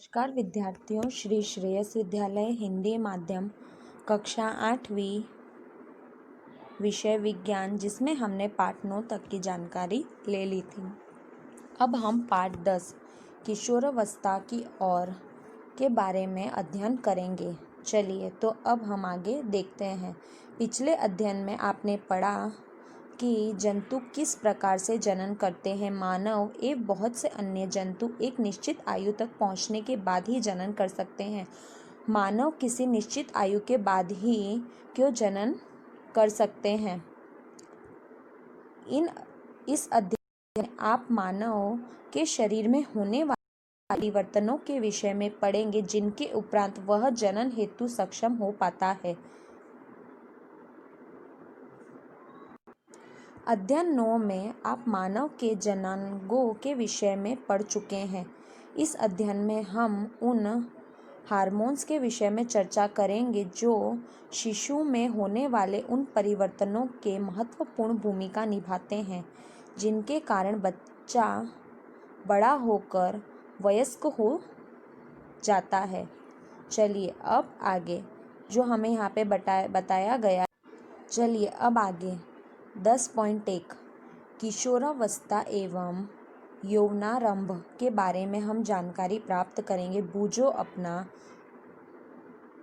नमस्कार विद्यार्थियों, श्री श्रेयस विद्यालय हिंदी माध्यम कक्षा 8वीं विषय विज्ञान, जिसमें हमने पाठ 9 तक की जानकारी ले ली थी। अब हम पाठ 10 किशोरावस्था की ओर के बारे में अध्ययन करेंगे। चलिए तो अब हम आगे देखते हैं। पिछले अध्ययन में आपने पढ़ा कि जंतु किस प्रकार से जनन करते हैं। मानव एवं बहुत से अन्य जंतु एक निश्चित आयु तक पहुंचने के बाद ही जनन कर सकते हैं। मानव किसी निश्चित आयु के बाद ही क्यों जनन कर सकते हैं। इस अध्ययन में आप मानव के शरीर में होने वाले परिवर्तनों के विषय में पढ़ेंगे, जिनके उपरांत वह जनन हेतु सक्षम हो पाता है। अध्ययन 9 में आप मानव के जनांगों के विषय में पढ़ चुके हैं। इस अध्ययन में हम उन हार्मोन्स के विषय में चर्चा करेंगे जो शिशु में होने वाले उन परिवर्तनों के महत्वपूर्ण भूमिका निभाते हैं, जिनके कारण बच्चा बड़ा होकर वयस्क हो जाता है। चलिए अब आगे जो हमें यहाँ पे बताया गया। चलिए अब आगे 10.1 किशोरावस्था एवं यौवनारंभ के बारे में हम जानकारी प्राप्त करेंगे। बूजो अपना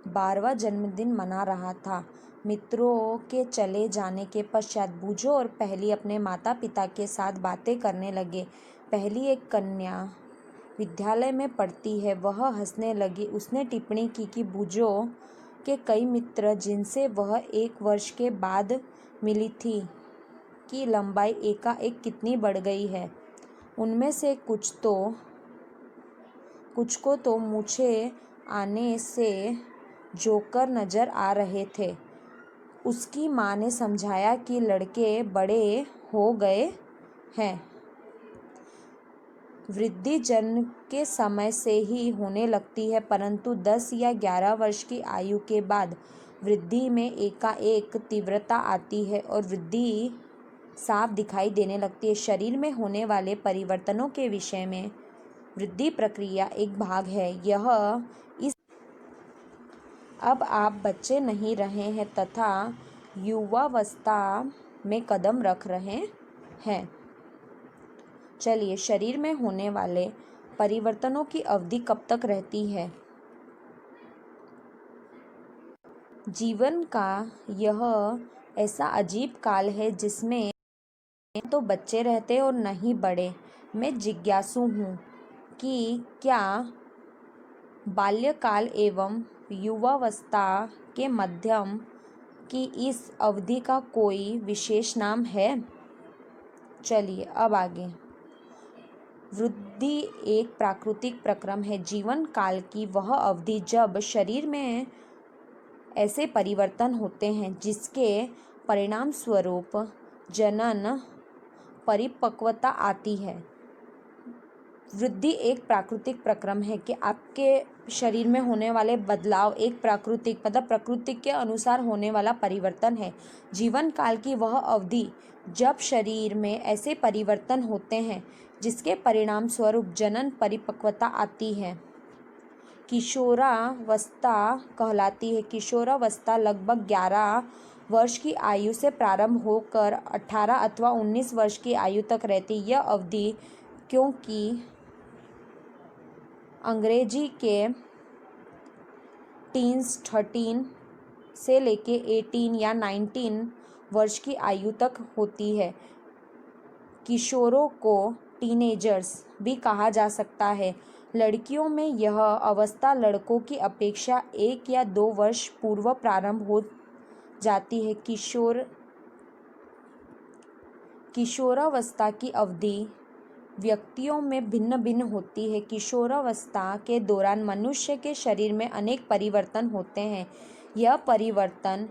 12वां जन्मदिन मना रहा था। मित्रों के चले जाने के पश्चात बूजो और पहली अपने माता पिता के साथ बातें करने लगे। पहली एक कन्या विद्यालय में पढ़ती है। वह हंसने लगी। उसने टिप्पणी की कि बूजो के कई मित्र, जिनसे वह 1 वर्ष के बाद मिली थी, की लंबाई एकाएक कितनी बढ़ गई है। उनमें से कुछ को तो मूछें आने से जोकर नजर आ रहे थे। उसकी माँ ने समझाया कि लड़के बड़े हो गए हैं। वृद्धि जन्म के समय से ही होने लगती है, परंतु 10 या 11 वर्ष की आयु के बाद वृद्धि में एकाएक तीव्रता आती है और वृद्धि साफ दिखाई देने लगती है। शरीर में होने वाले परिवर्तनों के विषय में वृद्धि प्रक्रिया एक भाग है। अब आप बच्चे नहीं रहे हैं तथा युवावस्था में कदम रख रहे हैं। चलिए, शरीर में होने वाले परिवर्तनों की अवधि कब तक रहती है। जीवन का यह ऐसा अजीब काल है जिसमें तो बच्चे रहते और न ही बड़े। मैं जिज्ञासु हूँ कि क्या बाल्यकाल एवं युवावस्था के मध्यम की इस अवधि का कोई विशेष नाम है। चलिए अब आगे। वृद्धि एक प्राकृतिक प्रक्रम है। जीवन काल की वह अवधि जब शरीर में ऐसे परिवर्तन होते हैं जिसके परिणाम स्वरूप जनन परिपक्वता आती है। वृद्धि एक प्राकृतिक प्रक्रम है कि आपके शरीर में होने वाले बदलाव एक प्राकृतिक प्रकृति के अनुसार होने वाला परिवर्तन है। जीवन काल की वह अवधि जब शरीर में ऐसे परिवर्तन होते हैं जिसके परिणाम स्वरूप जनन परिपक्वता आती है, किशोरावस्था कहलाती है। किशोरावस्था लगभग 11 वर्ष की आयु से प्रारंभ होकर 18 अथवा 19 वर्ष की आयु तक रहती। यह अवधि क्योंकि अंग्रेजी के टीन्स 13 से लेके 18 या 19 वर्ष की आयु तक होती है। किशोरों को टीनेजर्स भी कहा जा सकता है। लड़कियों में यह अवस्था लड़कों की अपेक्षा 1 या 2 वर्ष पूर्व प्रारंभ हो जाती है। किशोरावस्था की अवधि व्यक्तियों में भिन्न भिन्न होती है। किशोरावस्था के दौरान मनुष्य के शरीर में अनेक परिवर्तन होते हैं। यह परिवर्तन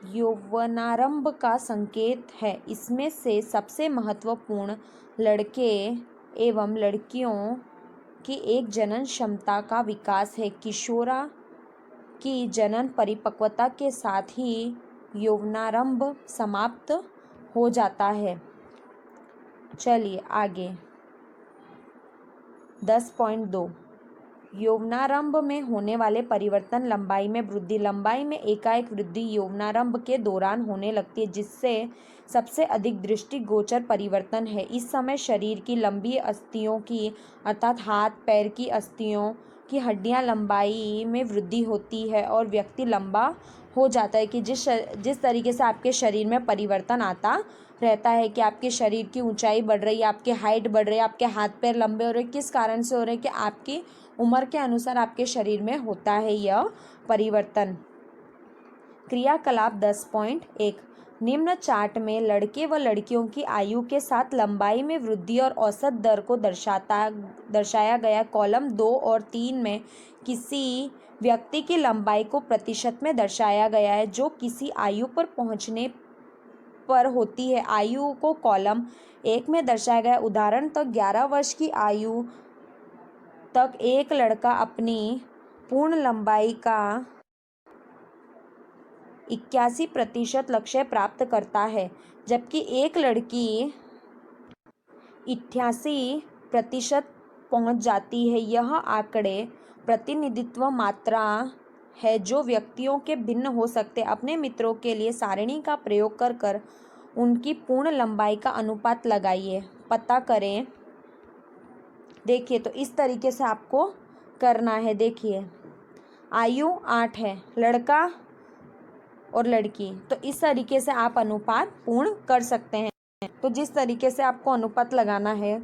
यौवनारंभ का संकेत है। इसमें से सबसे महत्वपूर्ण लड़के एवं लड़कियों की एक जनन क्षमता का विकास है। किशोरा की जनन परिपक्वता के साथ ही यौवनारंभ समाप्त हो जाता है। चलिए आगे। 10.2 यौवनारंभ में होने वाले परिवर्तन। लंबाई में वृद्धि। लंबाई में एकाएक वृद्धि यौवनारंभ के दौरान होने लगती है, जिससे सबसे अधिक दृष्टिगोचर परिवर्तन है। इस समय शरीर की लंबी अस्थियों की अर्थात हाथ पैर की अस्थियों की हड्डियां लंबाई में वृद्धि होती है और व्यक्ति लंबा हो जाता है। कि जिस तरीके से आपके शरीर में परिवर्तन आता रहता है कि आपके शरीर की ऊंचाई बढ़ रही है, आपकी हाइट बढ़ रही है, आपके हाथ पैर लंबे हो रहे हैं, किस कारण से हो रहे हैं कि आपकी उम्र के अनुसार आपके शरीर में होता है यह परिवर्तन। क्रियाकलाप 10.1 निम्न चार्ट में लड़के व लड़कियों की आयु के साथ लंबाई में वृद्धि और औसत दर को दर्शाया गया। कॉलम 2 और 3 में किसी व्यक्ति की लंबाई को प्रतिशत में दर्शाया गया है जो किसी आयु पर पहुंचने पर होती है। आयु को कॉलम 1 में दर्शाया गया। उदाहरण तक 11 वर्ष की आयु तक एक लड़का अपनी पूर्ण लंबाई का 81% लक्ष्य प्राप्त करता है, जबकि एक लड़की 88% पहुंच जाती है। यह आंकड़े प्रतिनिधित्व मात्रा है जो व्यक्तियों के भिन्न हो सकते हैं। अपने मित्रों के लिए सारणी का प्रयोग कर उनकी पूर्ण लंबाई का अनुपात लगाइए, पता करें। देखिए, तो इस तरीके से आपको करना है। देखिए, आयु 8 है, लड़का और लड़की, तो इस तरीके से आप अनुपात पूर्ण कर सकते हैं। तो जिस तरीके से आपको अनुपात लगाना है,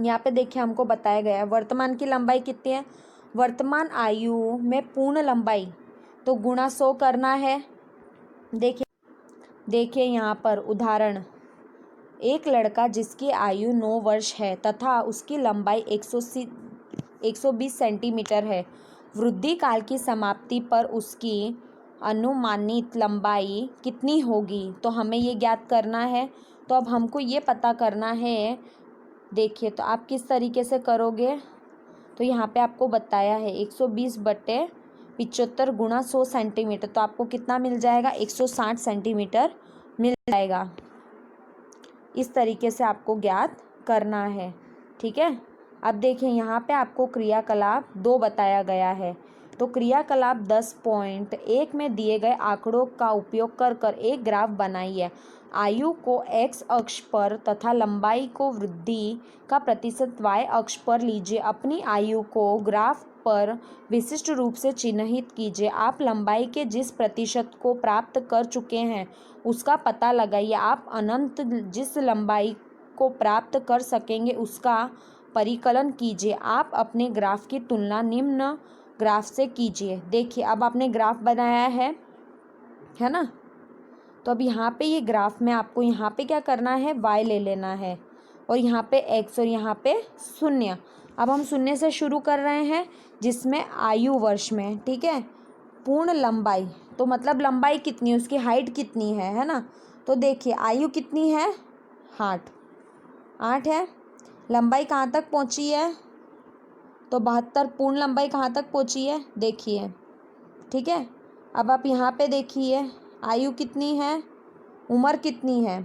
यहाँ पे देखिए हमको बताया गया है वर्तमान की लंबाई कितनी है। वर्तमान आयु में पूर्ण लंबाई तो गुणा 100 करना है। देखिए यहाँ पर उदाहरण, एक लड़का जिसकी आयु 9 वर्ष है तथा उसकी लंबाई 120 सेंटीमीटर है। वृद्धि काल की समाप्ति पर उसकी अनुमानित लंबाई कितनी होगी, तो हमें ये ज्ञात करना है। तो अब हमको ये पता करना है। देखिए, तो आप किस तरीके से करोगे, तो यहाँ पे आपको बताया है 120/75 गुणा 100 सेंटीमीटर, तो आपको कितना मिल जाएगा, 160 सेंटीमीटर मिल जाएगा। इस तरीके से आपको ज्ञात करना है। ठीक है, अब देखिए यहाँ पे आपको क्रियाकलाप 2 बताया गया है। तो क्रियाकलाप 10.1 में दिए गए आंकड़ों का उपयोग कर एक ग्राफ बनाइए। आयु को x अक्ष पर तथा लंबाई को वृद्धि का प्रतिशत y अक्ष पर लीजिए। अपनी आयु को ग्राफ पर विशिष्ट रूप से चिन्हित कीजिए। आप लंबाई के जिस प्रतिशत को प्राप्त कर चुके हैं उसका पता लगाइए। आप अनंत जिस लंबाई को प्राप्त कर सकेंगे उसका परिकलन कीजिए। आप अपने ग्राफ की तुलना निम्न ग्राफ से कीजिए। देखिए, अब आपने ग्राफ बनाया है ना। तो अब यहाँ पे ये ग्राफ में आपको यहाँ पे क्या करना है, y ले लेना है और यहाँ पे x और यहाँ पे 0। अब हम 0 से शुरू कर रहे हैं जिसमें आयु वर्ष में, ठीक है। पूर्ण लंबाई तो मतलब लंबाई कितनी है, उसकी हाइट कितनी है ना। तो देखिए आयु कितनी है, 8 है। लंबाई कहाँ तक पहुँची है, तो 72। पूर्ण लंबाई कहाँ तक पहुँची है, देखिए। ठीक है, अब आप यहाँ पे देखिए आयु कितनी है, उम्र कितनी है,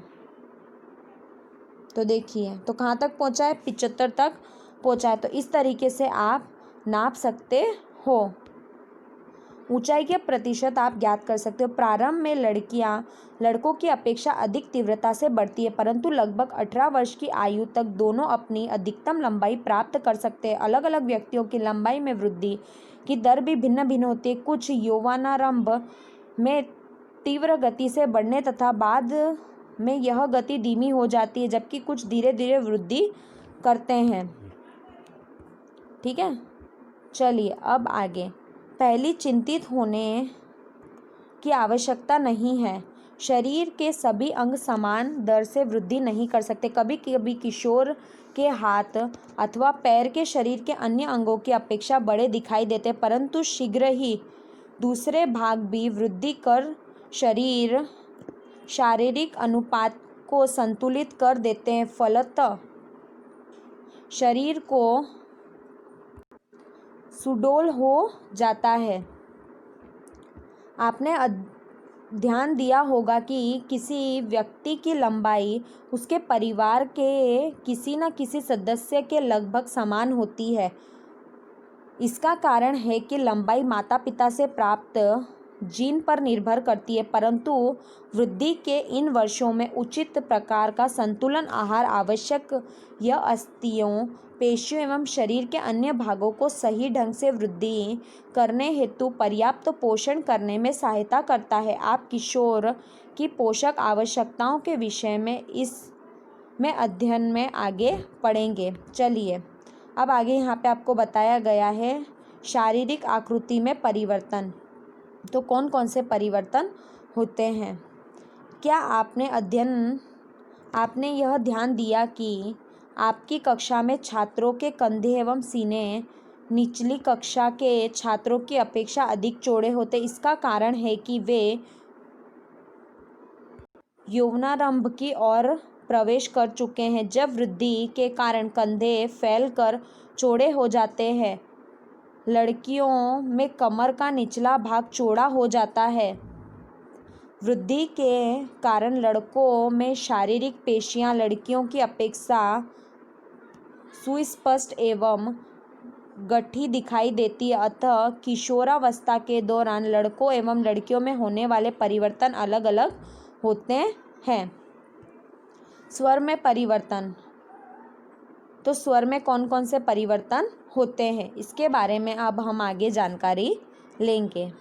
तो देखिए तो कहाँ तक पहुँचा है, 75 तक पहुँचा है। तो इस तरीके से आप नाप सकते हो। ऊंचाई के प्रतिशत आप ज्ञात कर सकते हो। प्रारंभ में लड़कियां लड़कों की अपेक्षा अधिक तीव्रता से बढ़ती है, परंतु लगभग 18 वर्ष की आयु तक दोनों अपनी अधिकतम लंबाई प्राप्त कर सकते हैं। अलग अलग व्यक्तियों की लंबाई में वृद्धि की दर भी भिन्न भिन्न होती है। कुछ यौवनारंभ में तीव्र गति से बढ़ने तथा बाद में यह गति धीमी हो जाती है, जबकि कुछ धीरे धीरे वृद्धि करते हैं। ठीक है, चलिए अब आगे। पहली, चिंतित होने की आवश्यकता नहीं है। शरीर के सभी अंग समान दर से वृद्धि नहीं कर सकते। कभी कभी किशोर के हाथ अथवा पैर के शरीर के अन्य अंगों की अपेक्षा बड़े दिखाई देते, परंतु शीघ्र ही दूसरे भाग भी वृद्धि कर शारीरिक अनुपात को संतुलित कर देते हैं। फलतः शरीर को सुडौल हो जाता है। आपने ध्यान दिया होगा कि किसी व्यक्ति की लंबाई उसके परिवार के किसी न किसी सदस्य के लगभग समान होती है। इसका कारण है कि लंबाई माता पिता से प्राप्त जीन पर निर्भर करती है, परंतु वृद्धि के इन वर्षों में उचित प्रकार का संतुलन आहार आवश्यक। यह अस्थियों, पेशियों एवं शरीर के अन्य भागों को सही ढंग से वृद्धि करने हेतु पर्याप्त पोषण करने में सहायता करता है। आप किशोर की पोषक आवश्यकताओं के विषय में इसमें अध्ययन में आगे पढ़ेंगे। चलिए अब आगे यहाँ पे आपको बताया गया है शारीरिक आकृति में परिवर्तन। तो कौन कौन से परिवर्तन होते हैं? क्या आपने यह ध्यान दिया कि आपकी कक्षा में छात्रों के कंधे एवं सीने निचली कक्षा के छात्रों की अपेक्षा अधिक चौड़े होते? इसका कारण है कि वे यौवनारंभ की ओर प्रवेश कर चुके हैं। जब वृद्धि के कारण कंधे फैलकर चौड़े हो जाते हैं, लड़कियों में कमर का निचला भाग चौड़ा हो जाता है। वृद्धि के कारण लड़कों में शारीरिक पेशियां लड़कियों की अपेक्षा सुस्पष्ट एवं गठी दिखाई देती है। अतः किशोरावस्था के दौरान लड़कों एवं लड़कियों में होने वाले परिवर्तन अलग अलग होते हैं। स्वर में परिवर्तन। तो स्वर में कौन कौन से परिवर्तन होते हैं, इसके बारे में अब हम आगे जानकारी लेंगे।